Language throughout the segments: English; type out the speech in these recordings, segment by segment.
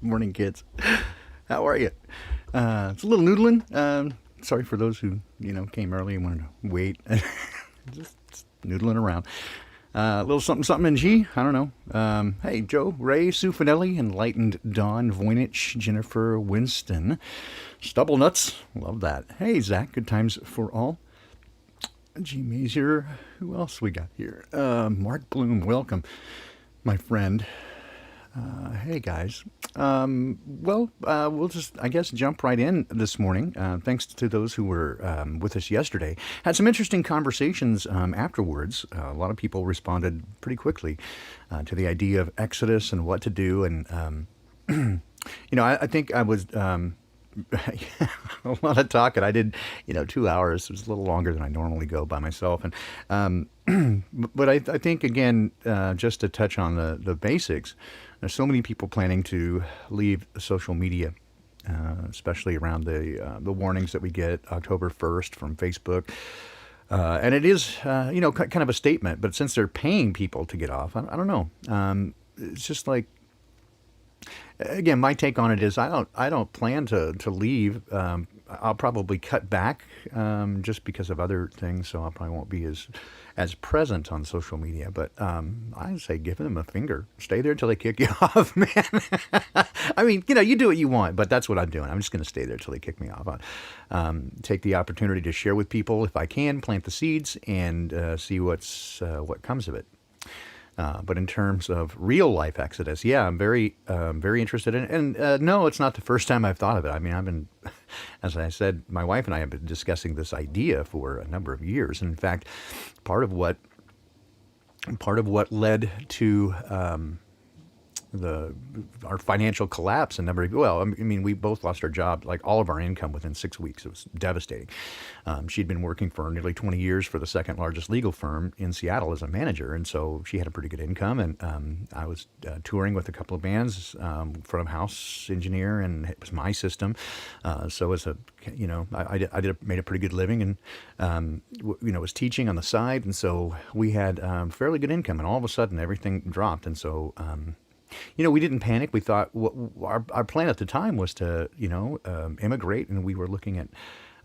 Morning, kids. How are you? It's a little noodling. Sorry for those who came early and wanted to wait. Just noodling around. A little something something in G. I don't know. Hey, Joe, Ray, Sue Finelli, Enlightened Dawn, Voynich, Jennifer Winston, Stubble Nuts. Love that. Hey, Zach. Good times for all. G Mazier. Who else we got here? Mark Bloom. Welcome, my friend. Hey guys. We'll just, I guess, jump right in this morning. Thanks to those who were with us yesterday. Had some interesting conversations afterwards. A lot of people responded pretty quickly to the idea of Exodus and what to do. And, I think I was a lot of talk, and I did, 2 hours. It was a little longer than I normally go by myself. And but I think again, just to touch on the basics, there's so many people planning to leave social media, especially around the warnings that we get October 1st from Facebook. And it is, kind of a statement, but since they're paying people to get off, I don't know. It's just like, again, my take on it is I don't plan to leave. I'll probably cut back just because of other things, so I probably won't be as present on social media. But I say give them a finger. Stay there till they kick you off, man. I mean, you do what you want, but that's what I'm doing. I'm just going to stay there till they kick me off. Take the opportunity to share with people if I can, plant the seeds, and see what comes of it. But in terms of real life Exodus, yeah, I'm very interested in it. And no, it's not the first time I've thought of it. I mean, I've been, as I said, my wife and I have been discussing this idea for a number of years. And in fact, part of what led to our financial collapse we both lost our job, like all of our income within 6 weeks. It was devastating. She'd been working for nearly 20 years for the second largest legal firm in Seattle as a manager, and so she had a pretty good income. And I was touring with a couple of bands, front of house engineer, and it was my system. So as made a pretty good living, and was teaching on the side, and so we had fairly good income. And all of a sudden, everything dropped, and so. We didn't panic. We thought our plan at the time was to, immigrate, and we were looking at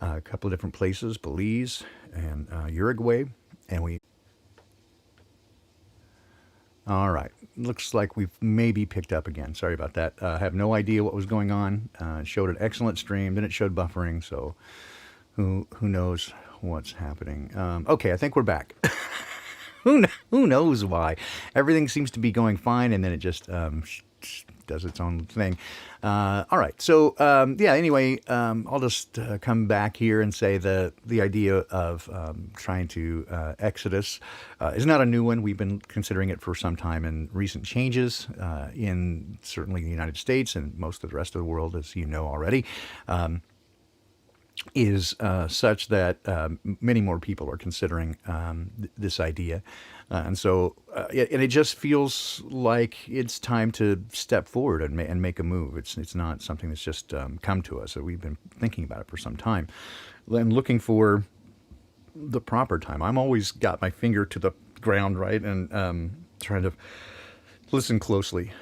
a couple of different places, Belize and Uruguay, and all right, looks like we've maybe picked up again. Sorry about that. I have no idea what was going on. It showed an excellent stream, then it showed buffering, so who knows what's happening. Okay, I think we're back. Who knows why? Everything seems to be going fine, and then it just does its own thing. All right. So Anyway, I'll just come back here and say the idea of trying to Exodus is not a new one. We've been considering it for some time, and recent changes in certainly the United States and most of the rest of the world, as you know already. Is such that many more people are considering this idea. And it just feels like it's time to step forward and make a move. It's not something that's just come to us. So we've been thinking about it for some time and looking for the proper time. I'm always got my finger to the ground, right, and trying to listen closely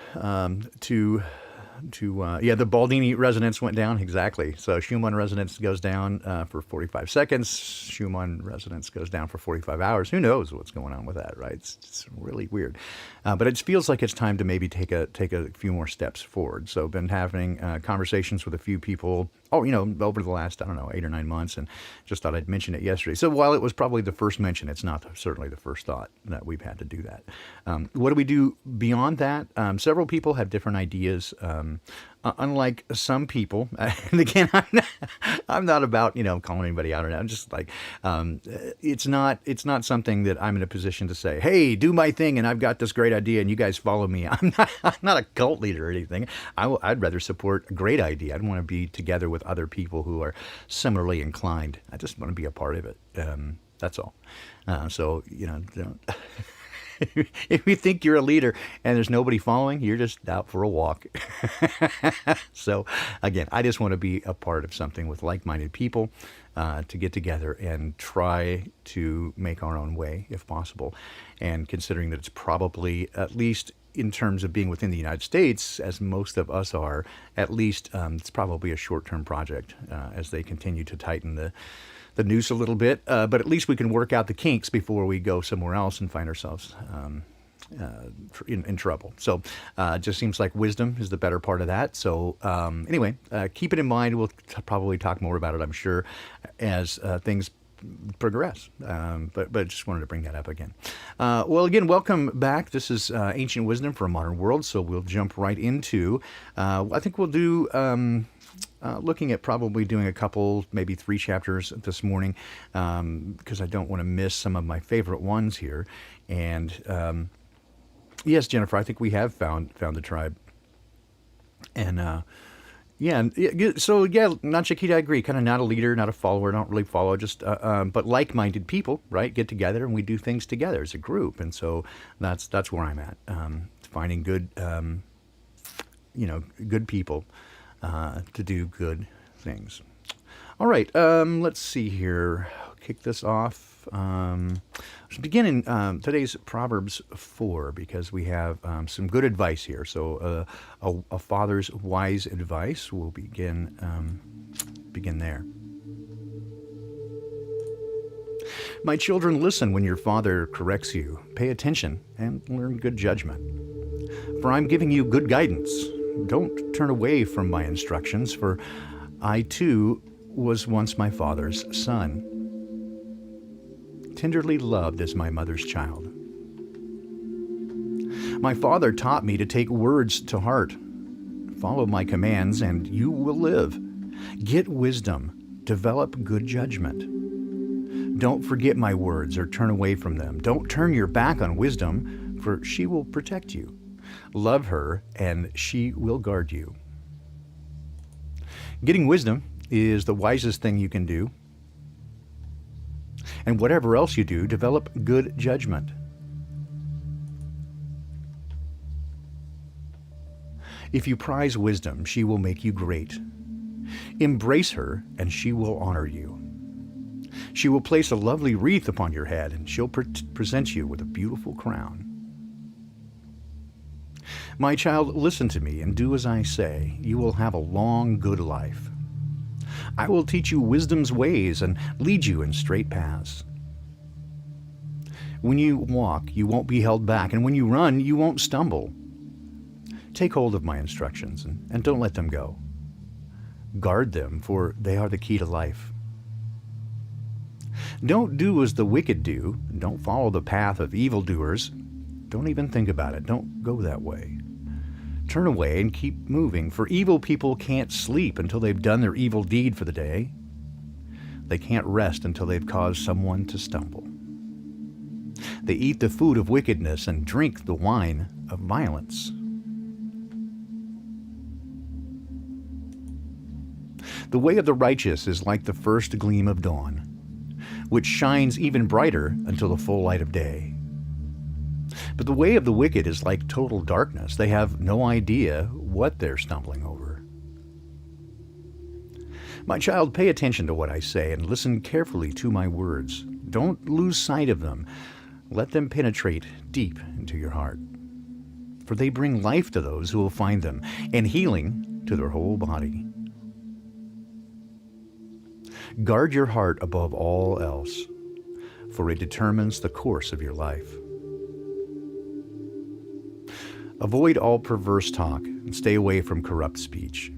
the Baldini resonance went down. Exactly. So Schumann resonance goes down for 45 seconds. Schumann resonance goes down for 45 hours. Who knows what's going on with that, right? It's really weird. But it feels like it's time to maybe take a few more steps forward. So I've been having conversations with a few people, over the last, 8 or 9 months, and just thought I'd mention it yesterday. So while it was probably the first mention, it's not certainly the first thought that we've had to do that. What do we do beyond that? Several people have different ideas. Unlike some people, and again, I'm not about calling anybody out or not. I'm just like, it's not something that I'm in a position to say, hey, do my thing, and I've got this great idea, and you guys follow me. I'm not a cult leader or anything. I'd rather support a great idea. I'd want to be together with other people who are similarly inclined. I just want to be a part of it. That's all. Don't. If you think you're a leader and there's nobody following, you're just out for a walk. So, again, I just want to be a part of something with like-minded people, to get together and try to make our own way if possible. And considering that it's probably, at least in terms of being within the United States, as most of us are, at least it's probably a short-term project as they continue to tighten the noose a little bit. But at least we can work out the kinks before we go somewhere else and find ourselves in trouble. So it just seems like wisdom is the better part of that. So anyway, keep it in mind. We'll probably talk more about it, I'm sure, as things progress. But just wanted to bring that up again. Well, again, welcome back. This is Ancient Wisdom for a Modern World. So we'll jump right into, I think we'll do, looking at probably doing a couple, maybe 3 chapters this morning, because I don't want to miss some of my favorite ones here. And yes, Jennifer, I think we have found the tribe. And so not Chiquita, I agree. Kind of not a leader, not a follower. Don't really follow. Just but like-minded people, right? Get together and we do things together as a group. And so that's where I'm at. Finding good, good people to do good things. All right. Let's see here. Kick this off. Let's begin in today's Proverbs 4 because we have some good advice here. So a father's wise advice. We'll begin there. My children, listen when your father corrects you. Pay attention and learn good judgment. For I'm giving you good guidance. Don't turn away from my instructions, for I too was once my father's son, tenderly loved as my mother's child. My father taught me to take words to heart. Follow my commands and you will live. Get wisdom. Develop good judgment. Don't forget my words or turn away from them. Don't turn your back on wisdom, for she will protect you. Love her and she will guard you. Getting wisdom is the wisest thing you can do. And whatever else you do, develop good judgment. If you prize wisdom, she will make you great. Embrace her, and she will honor you. She will place a lovely wreath upon your head, and she'll present you with a beautiful crown. My child, listen to me and do as I say. You will have a long, good life. I will teach you wisdom's ways and lead you in straight paths. When you walk, you won't be held back, and when you run, you won't stumble. Take hold of my instructions and don't let them go. Guard them, for they are the key to life. Don't do as the wicked do. Don't follow the path of evildoers. Don't even think about it. Don't go that way. Turn away and keep moving, for evil people can't sleep until they've done their evil deed for the day. They can't rest until they've caused someone to stumble. They eat the food of wickedness and drink the wine of violence. The way of the righteous is like the first gleam of dawn, which shines even brighter until the full light of day. But the way of the wicked is like total darkness. They have no idea what they're stumbling over. My child, pay attention to what I say and listen carefully to my words. Don't lose sight of them. Let them penetrate deep into your heart. For they bring life to those who will find them, and healing to their whole body. Guard your heart above all else, for it determines the course of your life. Avoid all perverse talk and stay away from corrupt speech.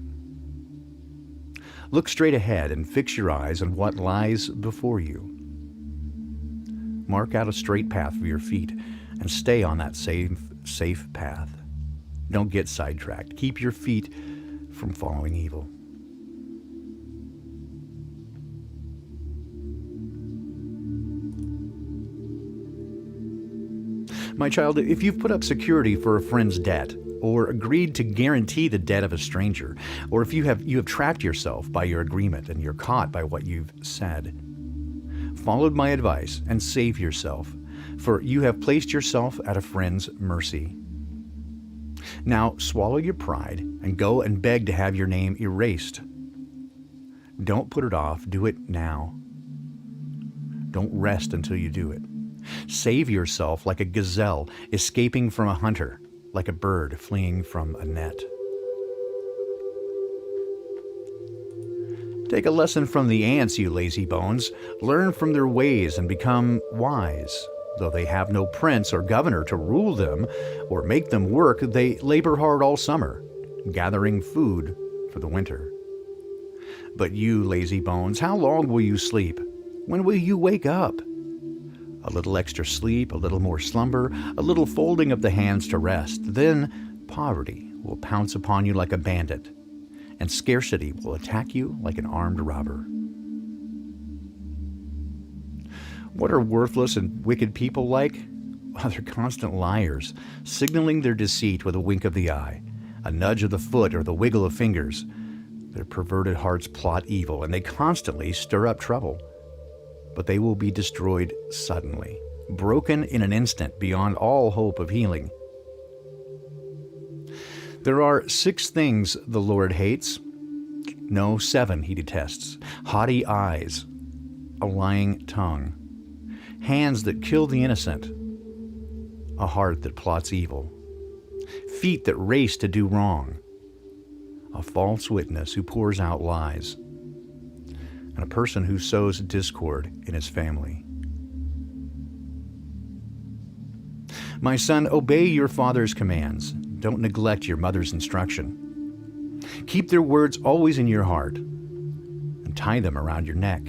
Look straight ahead and fix your eyes on what lies before you. Mark out a straight path for your feet and stay on that safe path. Don't get sidetracked. Keep your feet from following evil. My child, if you've put up security for a friend's debt, or agreed to guarantee the debt of a stranger, or if you have trapped yourself by your agreement and you're caught by what you've said, followed my advice and save yourself, for you have placed yourself at a friend's mercy. Now swallow your pride and go and beg to have your name erased. Don't put it off, do it now. Don't rest until you do it. Save yourself like a gazelle escaping from a hunter, like a bird fleeing from a net. Take a lesson from the ants, you lazy bones. Learn from their ways and become wise. Though they have no prince or governor to rule them or make them work, they labor hard all summer, gathering food for the winter. But you, lazy bones, how long will you sleep? When will you wake up? A little extra sleep, a little more slumber, a little folding of the hands to rest. Then poverty will pounce upon you like a bandit, and scarcity will attack you like an armed robber. What are worthless and wicked people like? Well, they're constant liars, signaling their deceit with a wink of the eye, a nudge of the foot, or the wiggle of fingers. Their perverted hearts plot evil, and they constantly stir up trouble. But they will be destroyed suddenly, broken in an instant beyond all hope of healing. There are 6 things the Lord hates. No, 7 he detests. Haughty eyes, a lying tongue, hands that kill the innocent, a heart that plots evil, feet that race to do wrong, a false witness who pours out lies, and a person who sows discord in his family. My son, obey your father's commands. Don't neglect your mother's instruction. Keep their words always in your heart and tie them around your neck.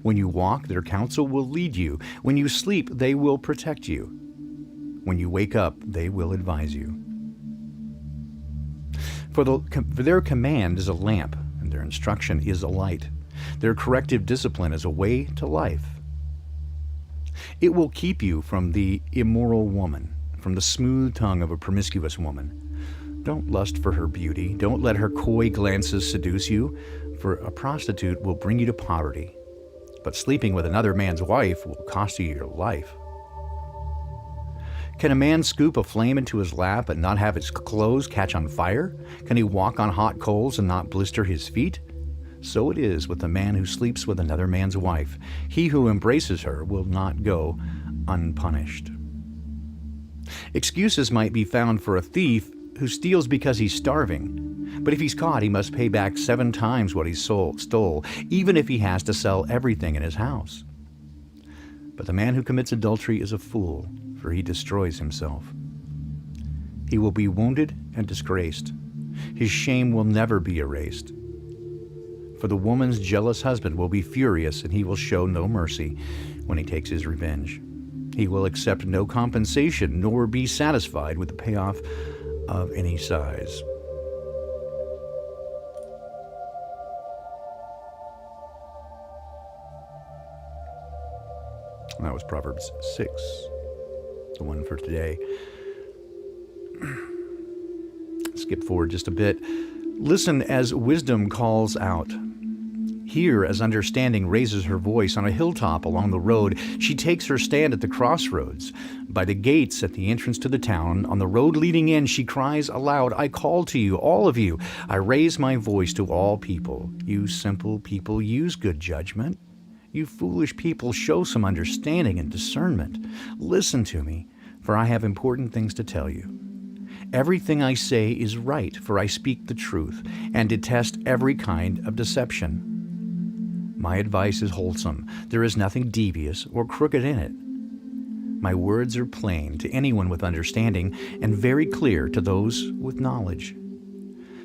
When you walk, their counsel will lead you. When you sleep, they will protect you. When you wake up, they will advise you. For their command is a lamp, and their instruction is a light. Their corrective discipline is a way to life. It will keep you from the immoral woman, from the smooth tongue of a promiscuous woman. Don't lust for her beauty. Don't let her coy glances seduce you, for a prostitute will bring you to poverty. But sleeping with another man's wife will cost you your life. Can a man scoop a flame into his lap and not have his clothes catch on fire? Can he walk on hot coals and not blister his feet? So it is with the man who sleeps with another man's wife. He who embraces her will not go unpunished. Excuses might be found for a thief who steals because he's starving. But if he's caught, he must pay back 7 times what he stole, even if he has to sell everything in his house. But the man who commits adultery is a fool, for he destroys himself. He will be wounded and disgraced. His shame will never be erased. For the woman's jealous husband will be furious, and he will show no mercy when he takes his revenge. He will accept no compensation, nor be satisfied with the payoff of any size. And that was Proverbs 6, the one for today. Skip forward just a bit. Listen as wisdom calls out. Hear as understanding raises her voice on a hilltop along the road. She takes her stand at the crossroads. By the gates at the entrance to the town, on the road leading in, she cries aloud, I call to you, all of you. I raise my voice to all people. You simple people, use good judgment. You foolish people, show some understanding and discernment. Listen to me, for I have important things to tell you. Everything I say is right, for I speak the truth, and detest every kind of deception. My advice is wholesome. There is nothing devious or crooked in it. My words are plain to anyone with understanding, and very clear to those with knowledge.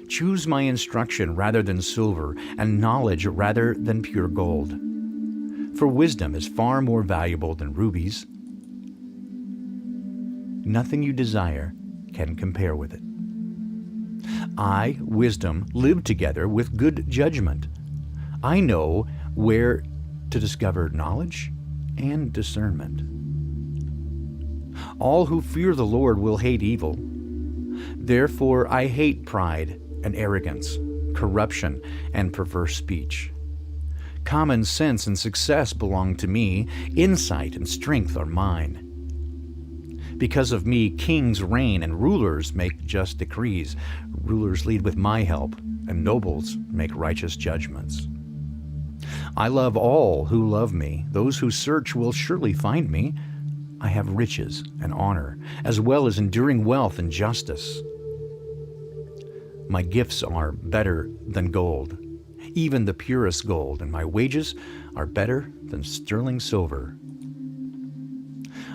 Choose my instruction rather than silver, and knowledge rather than pure gold. For wisdom is far more valuable than rubies. Nothing you desire can compare with it. I, wisdom, live together with good judgment. I know where to discover knowledge and discernment. All who fear the Lord will hate evil. Therefore I hate pride and arrogance, corruption and perverse speech. Common sense and success belong to me. Insight and strength are mine. Because of me, kings reign and rulers make just decrees. Rulers lead with my help, and nobles make righteous judgments. I love all who love me. Those who search will surely find me. I have riches and honor, as well as enduring wealth and justice. My gifts are better than gold, even the purest gold, and my wages are better than sterling silver.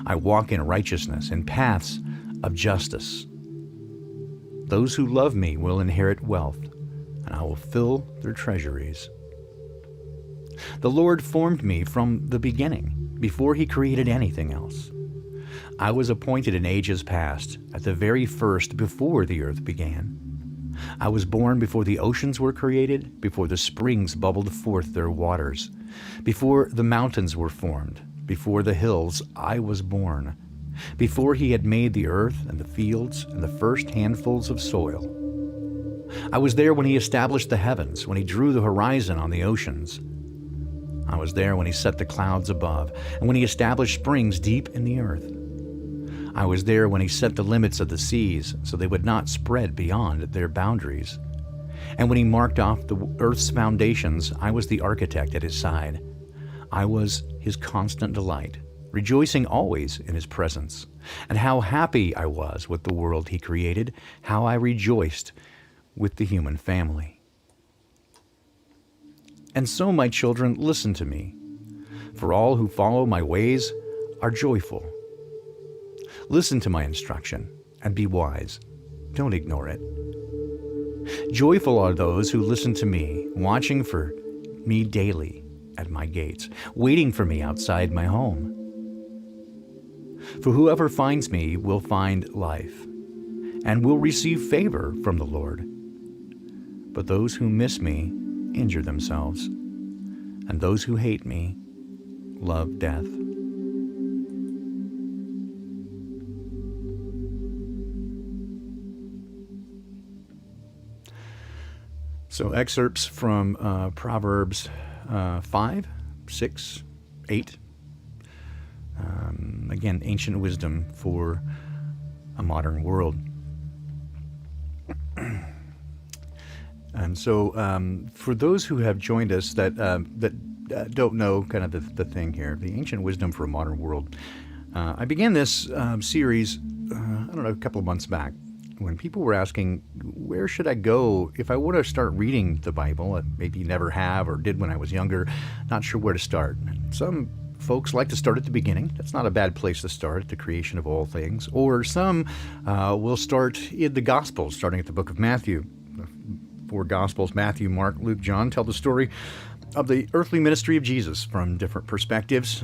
I walk in righteousness, in paths of justice. Those who love me will inherit wealth, and I will fill their treasuries. The Lord formed me from the beginning, before he created anything else. I was appointed in ages past, at the very first, before the earth began. I was born before the oceans were created, before the springs bubbled forth their waters, before the mountains were formed, before the hills I was born, before he had made the earth and the fields and the first handfuls of soil. I was there when he established the heavens, when he drew the horizon on the oceans. I was there when he set the clouds above, and when he established springs deep in the earth. I was there when he set the limits of the seas so they would not spread beyond their boundaries. And when he marked off the earth's foundations, I was the architect at his side. I was his constant delight, rejoicing always in his presence. And how happy I was with the world he created, how I rejoiced with the human family. And so, my children, listen to me, for all who follow my ways are joyful. Listen to my instruction and be wise. Don't ignore it. Joyful are those who listen to me, watching for me daily at my gates, waiting for me outside my home. For whoever finds me will find life and will receive favor from the Lord. But those who miss me injure themselves, and those who hate me love death. So excerpts from Proverbs 5, 6, 8. Again, ancient wisdom for a modern world. And so for those who have joined us that don't know kind of the thing here, the ancient wisdom for a modern world, I began this series, I don't know, a couple of months back, when people were asking, where should I go if I want to start reading the Bible? I maybe never have or did when I was younger, not sure where to start. Some folks like to start at the beginning. That's not a bad place to start, at the creation of all things. Or some will start in the Gospels, starting at the book of Matthew. The four Gospels, Matthew, Mark, Luke, John, tell the story of the earthly ministry of Jesus from different perspectives.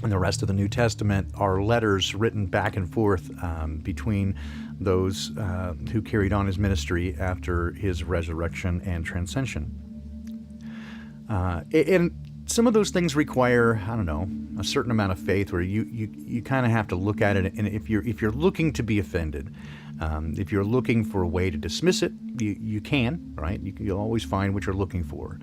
And the rest of the New Testament are letters written back and forth between those who carried on his ministry after his resurrection and transcension. And some of those things require, I don't know, a certain amount of faith where you kind of have to look at it. And if you're looking to be offended, if you're looking for a way to dismiss it, you can, right? You'll always find what you're looking for.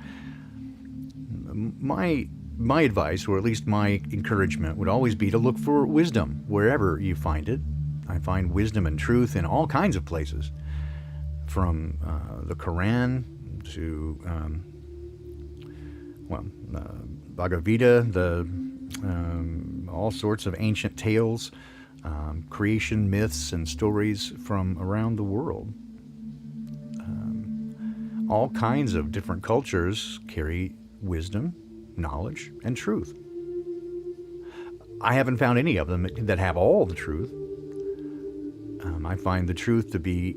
My advice, or at least my encouragement, would always be to look for wisdom wherever you find it. I find wisdom and truth in all kinds of places, from the Quran to, Bhagavad Gita, all sorts of ancient tales, creation myths and stories from around the world. All kinds of different cultures carry wisdom, knowledge, and truth. I haven't found any of them that have all the truth. I find the truth to be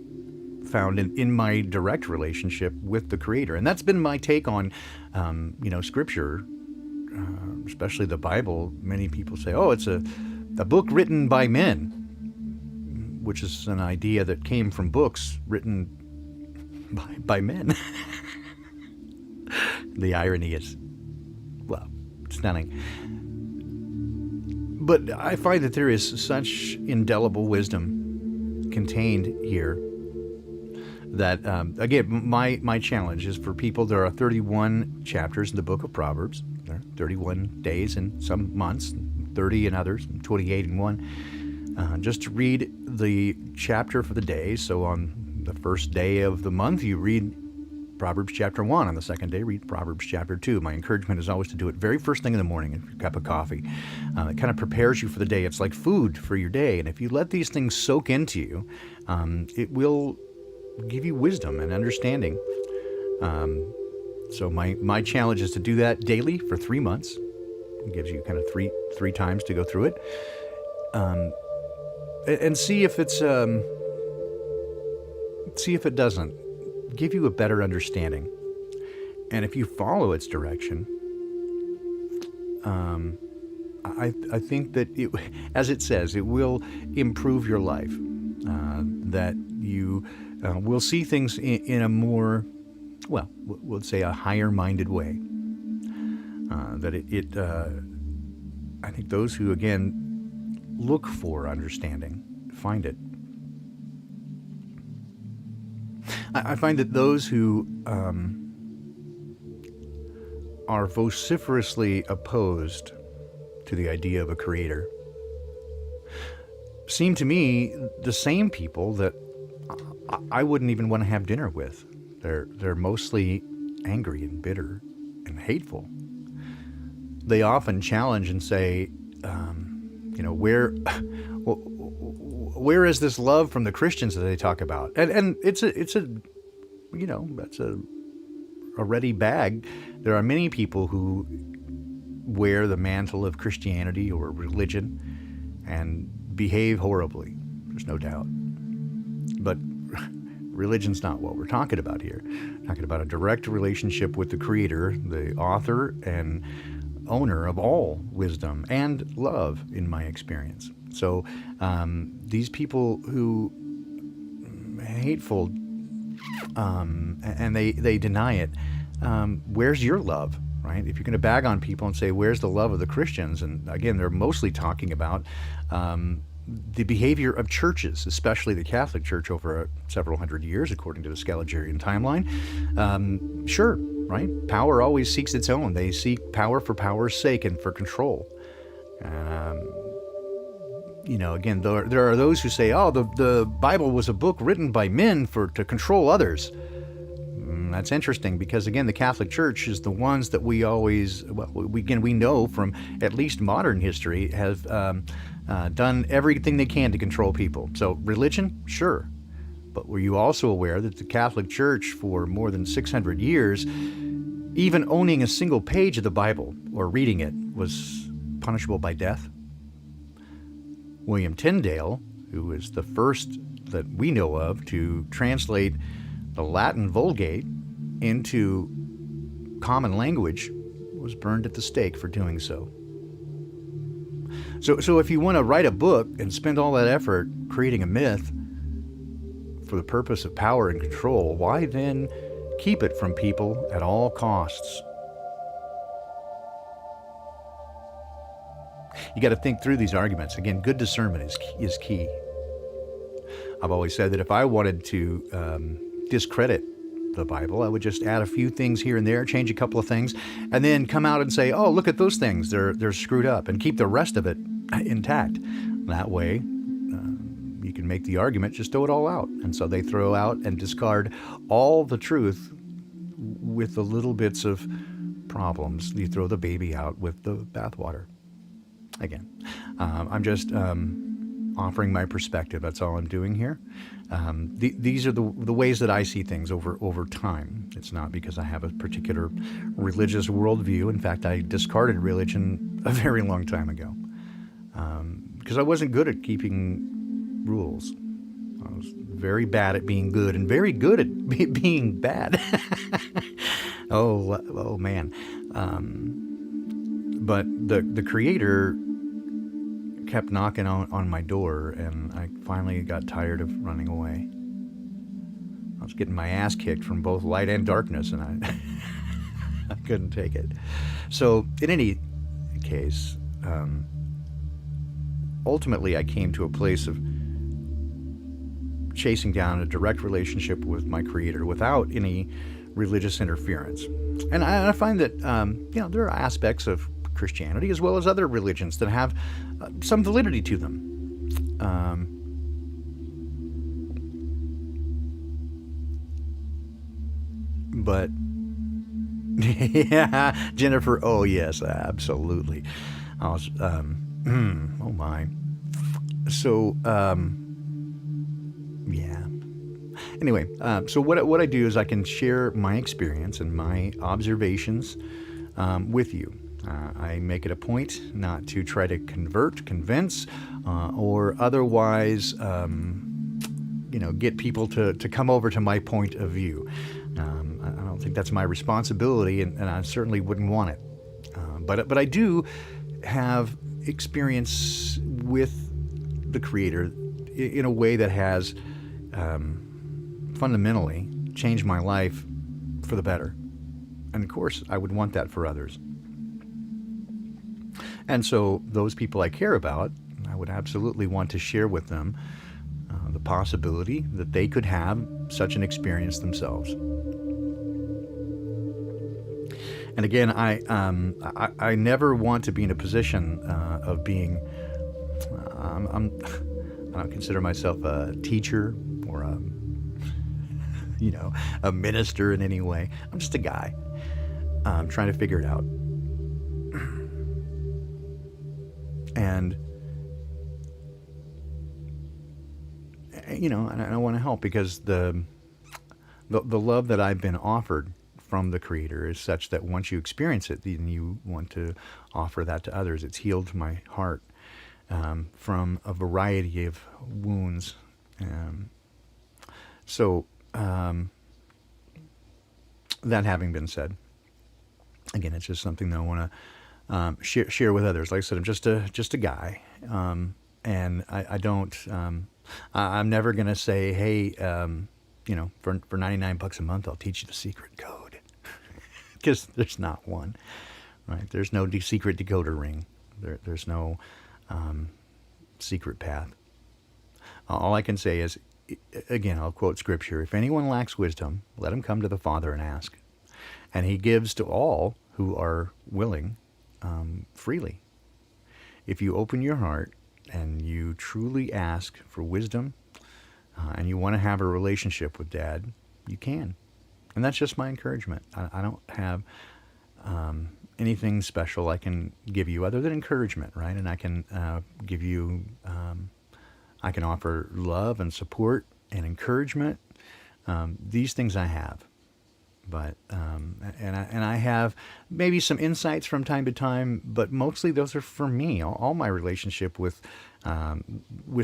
found in my direct relationship with the Creator. And that's been my take on, Scripture, especially the Bible. Many people say, oh, it's a book written by men, which is an idea that came from books written by men. The irony is, well, stunning. But I find that there is such indelible wisdom contained here that, again, my challenge is for people. There are 31 chapters in the book of Proverbs. There are 31 days in some months, 30 in others, 28 in one. Just to read the chapter for the day. So on the first day of the month, you read Proverbs chapter 1. On the second day, read Proverbs chapter 2. My encouragement is always to do it very first thing in the morning, a cup of coffee. It kind of prepares you for the day. It's like food for your day. And if you let these things soak into you, it will give you wisdom and understanding. So my challenge is to do that daily for 3 months. It gives you kind of three times to go through it. And see if it's see if it doesn't give you a better understanding. And if you follow its direction, I think that it, as it says, it will improve your life. That you will see things in a more, well, we'll say a higher-minded way. I think those who, again, look for understanding find it. I find that those who are vociferously opposed to the idea of a creator seem to me the same people that I wouldn't even want to have dinner with. They're mostly angry and bitter and hateful. They often challenge and say, where is this love from the Christians that they talk about? And it's a that's a ready bag. There are many people who wear the mantle of Christianity or religion and behave horribly. There's no doubt. But religion's not what we're talking about here. We're talking about a direct relationship with the Creator, the author and owner of all wisdom and love, in my experience. So these people who hateful and they deny it, where's your love, right? If you're going to bag on people and say, where's the love of the Christians? And again, they're mostly talking about the behavior of churches, especially the Catholic Church over several hundred years, according to the Scaligerrian timeline. Sure, right? Power always seeks its own. They seek power for power's sake and for control. Again, there are those who say, oh, the Bible was a book written by men to control others. That's interesting because, again, the Catholic Church is the ones that we always, we know from at least modern history, have done everything they can to control people. So religion, sure. But were you also aware that the Catholic Church for more than 600 years, even owning a single page of the Bible or reading it, was punishable by death? William Tyndale, who is the first that we know of to translate the Latin Vulgate into common language, was burned at the stake for doing so. So if you want to write a book and spend all that effort creating a myth for the purpose of power and control, why then keep it from people at all costs? You got to think through these arguments. Again, good discernment is key. I've always said that if I wanted to discredit the Bible, I would just add a few things here and there, change a couple of things, and then come out and say, oh, look at those things. They're screwed up, and keep the rest of it intact. That way, you can make the argument, just throw it all out. And so they throw out and discard all the truth with the little bits of problems. You throw the baby out with the bathwater. Again, I'm just offering my perspective. That's all I'm doing here. These are the ways that I see things over time. It's not because I have a particular religious worldview. In fact, I discarded religion a very long time ago because I wasn't good at keeping rules. I was very bad at being good and very good at being bad. oh man. But the Creator kept knocking on my door, and I finally got tired of running away. I was getting my ass kicked from both light and darkness, and I couldn't take it. So in any case, ultimately I came to a place of chasing down a direct relationship with my Creator without any religious interference. And I find that there are aspects of Christianity as well as other religions that have some validity to them. But yeah, Jennifer. Oh yes, absolutely. I was. Oh my. So yeah. Anyway, so what I do is I can share my experience and my observations with you. I make it a point not to try to convert, convince, or otherwise, get people to come over to my point of view. I don't think that's my responsibility, and I certainly wouldn't want it. But I do have experience with the Creator in a way that has fundamentally changed my life for the better. And of course, I would want that for others. And so those people I care about, I would absolutely want to share with them the possibility that they could have such an experience themselves. And again, I never want to be in a position of being. I don't consider myself a teacher or a minister in any way. I'm just a guy trying to figure it out. And and I want to help because the love that I've been offered from the Creator is such that once you experience it, then you want to offer that to others. It's healed my heart from a variety of wounds. So that having been said, again, it's just something that I want to share with others. Like I said, I'm just a guy, and I don't. I'm never gonna say, hey, for $99 a month, I'll teach you the secret code, because there's not one, right? There's no secret decoder ring. There's no secret path. All I can say is, again, I'll quote scripture: "If anyone lacks wisdom, let him come to the Father and ask, and He gives to all who are willing, freely." If you open your heart and you truly ask for wisdom, and you want to have a relationship with Dad, you can. And that's just my encouragement. I don't have anything special I can give you other than encouragement, right? And I can give you, I can offer love and support and encouragement. These things I have. But and I have maybe some insights from time to time, but mostly those are for me. All my relationship with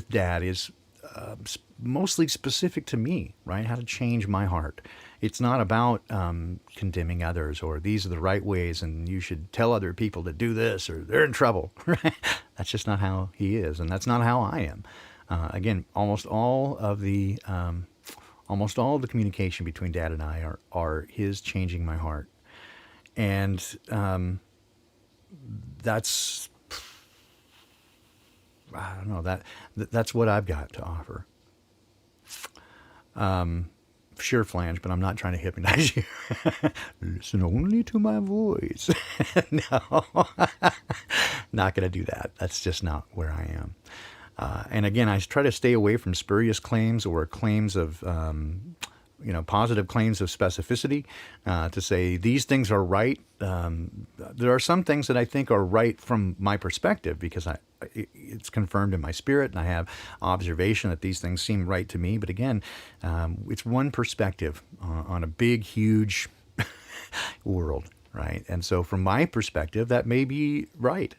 Dad is mostly specific to me, right? How to change my heart. It's not about condemning others or these are the right ways and you should tell other people to do this or they're in trouble, right? That's just not how He is, and that's not how I am. Again, almost all of the communication between Dad and I are His changing my heart. And that's, I don't know, that's what I've got to offer. Sure, Flange, but I'm not trying to hypnotize you. Listen only to my voice. No, not going to do that. That's just not where I am. And again, I try to stay away from spurious claims or claims of, positive claims of specificity, to say these things are right. There are some things that I think are right from my perspective because it's confirmed in my spirit and I have observation that these things seem right to me. But again, it's one perspective on a big, huge world, right? And so from my perspective, that may be right.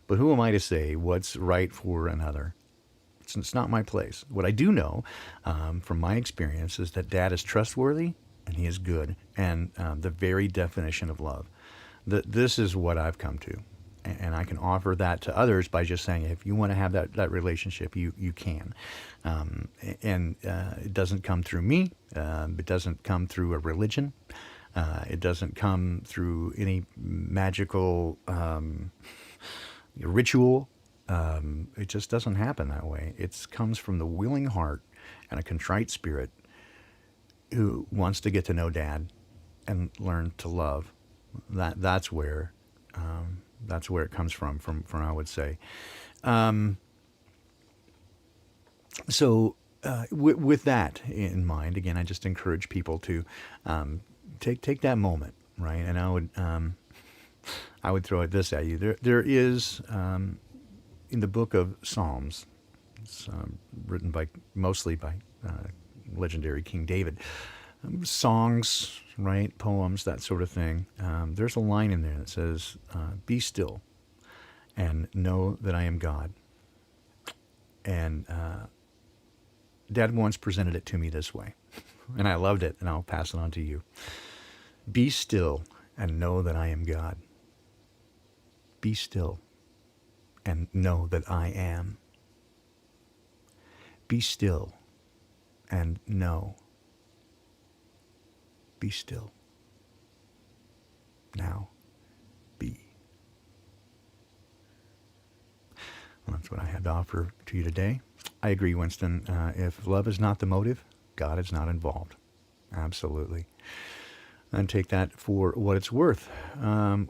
But who am I to say what's right for another? It's not my place. What I do know from my experience is that Dad is trustworthy and He is good, and the very definition of love. This is what I've come to, and I can offer that to others by just saying, if you want to have that relationship, you can. And it doesn't come through me. It doesn't come through a religion. It doesn't come through any magical ritual. It just doesn't happen that way. It comes from the willing heart and a contrite spirit who wants to get to know Dad and learn to love. That's where it comes from I would say. With that in mind, again, I just encourage people to take that moment, right? And I would throw this at you. There is in the book of Psalms, it's written mostly by legendary King David. Songs, right? Poems, that sort of thing. There's a line in there that says, "Be still and know that I am God." And Dad once presented it to me this way, and I loved it, and I'll pass it on to you. Be still and know that I am God. Be still and know that I am. Be still and know. Be still. Now, be. Well, that's what I had to offer to you today. I agree, Winston. If love is not the motive, God is not involved. Absolutely. And take that for what it's worth.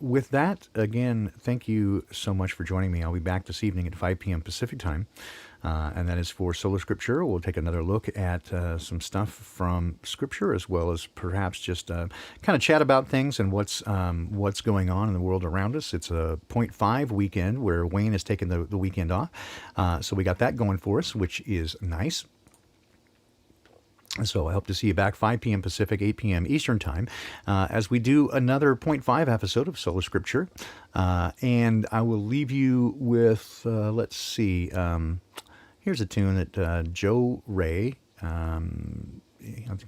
With that, again, thank you so much for joining me. I'll be back this evening at 5 p.m. Pacific time, and that is for Sola Scriptura. We'll take another look at some stuff from Scripture, as well as perhaps just kind of chat about things and what's going on in the world around us. It's a point 5 weekend where Wayne has taken the weekend off, so we got that going for us, which is nice. So I hope to see you back 5 p.m. Pacific, 8 p.m. Eastern Time, as we do another point 5 episode of Sola Scripture. And I will leave you with, let's see, here's a tune that Joe Ray,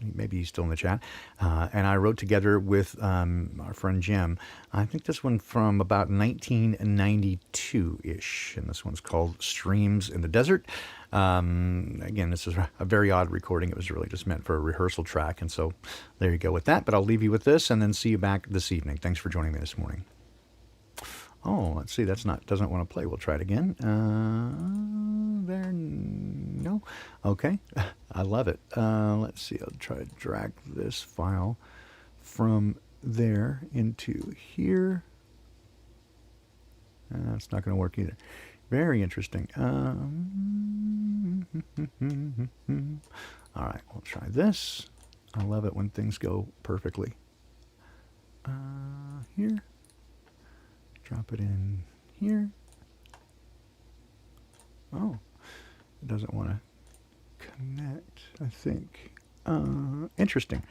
maybe he's still in the chat, and I wrote together with our friend Jim. I think this one from about 1992-ish, and this one's called Streams in the Desert. Again, this is a very odd recording. It was really just meant for a rehearsal track, and so there you go with that. But I'll leave you with this, and then see you back this evening. Thanks for joining me this morning. Oh, let's see. Doesn't want to play. We'll try it again. No. Okay. I love it. Let's see. I'll try to drag this file from there into here. It's not going to work either. Very interesting. All right. We'll try this. I love it when things go perfectly. Here. Drop it in here. Oh, it doesn't want to connect, I think. Interesting.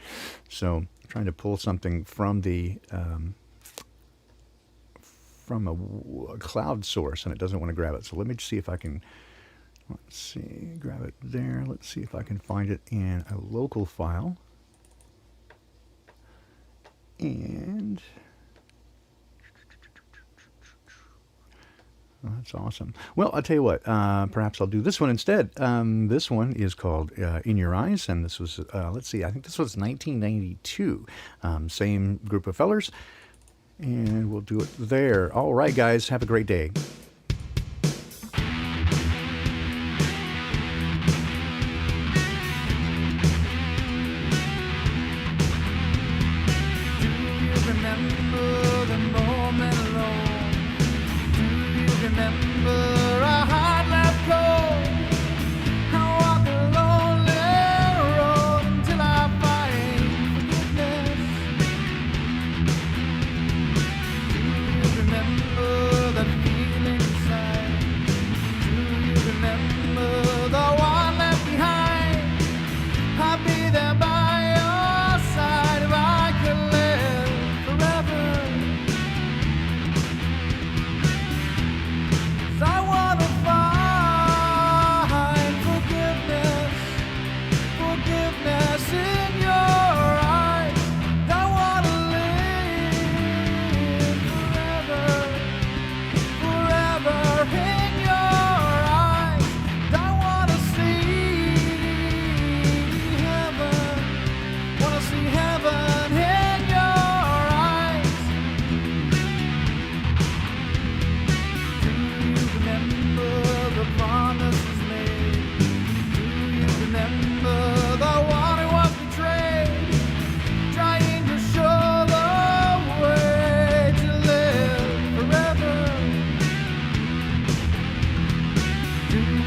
So, I'm trying to pull something from the from a cloud source, and it doesn't want to grab it. So let me see if I can. Let's see, grab it there. Let's see if I can find it in a local file. And oh, that's awesome. Well, I'll tell you what, perhaps I'll do this one instead. This one is called In Your Eyes, and this was, let's see, I think this was 1992. Same group of fellers, and we'll do it there. All right, guys, have a great day. Feeling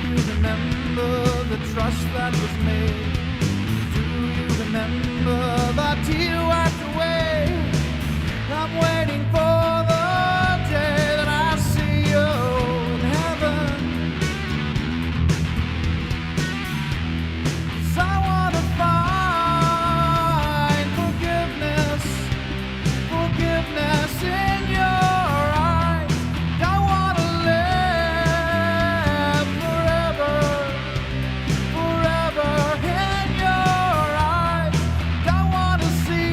you remember the trust that was made? Do you remember the tear wiped away? I'm waiting for the day that I see you in heaven. 'Cause I want to find forgiveness in your eyes. I want to live forever in your eyes. I want to see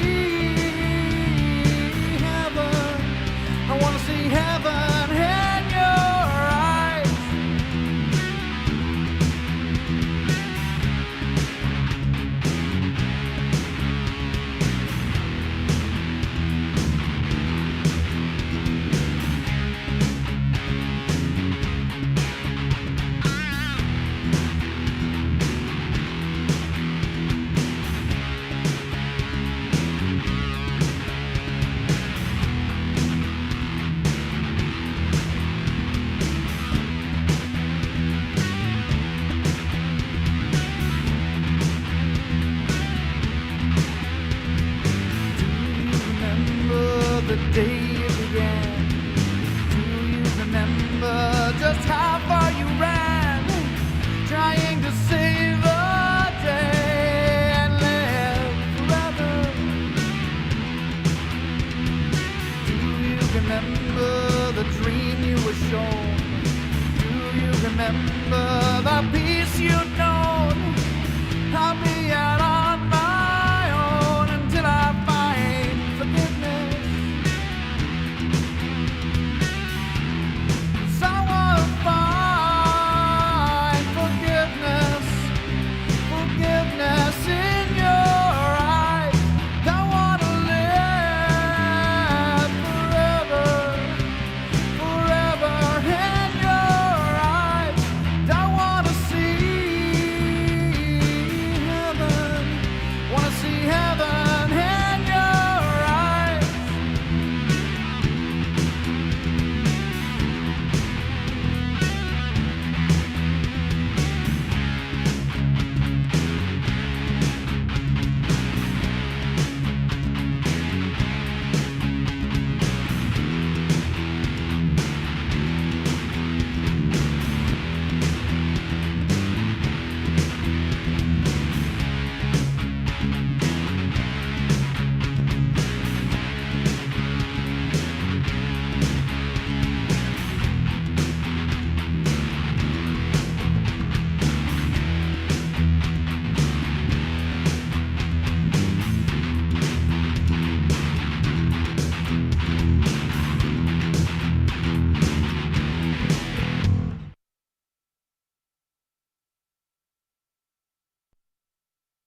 heaven. I want to see heaven in your eyes. The day it began. Do you remember just how far you ran, trying to save the day and live forever? Do you remember the dream you were shown? Do you remember the peace you'd known?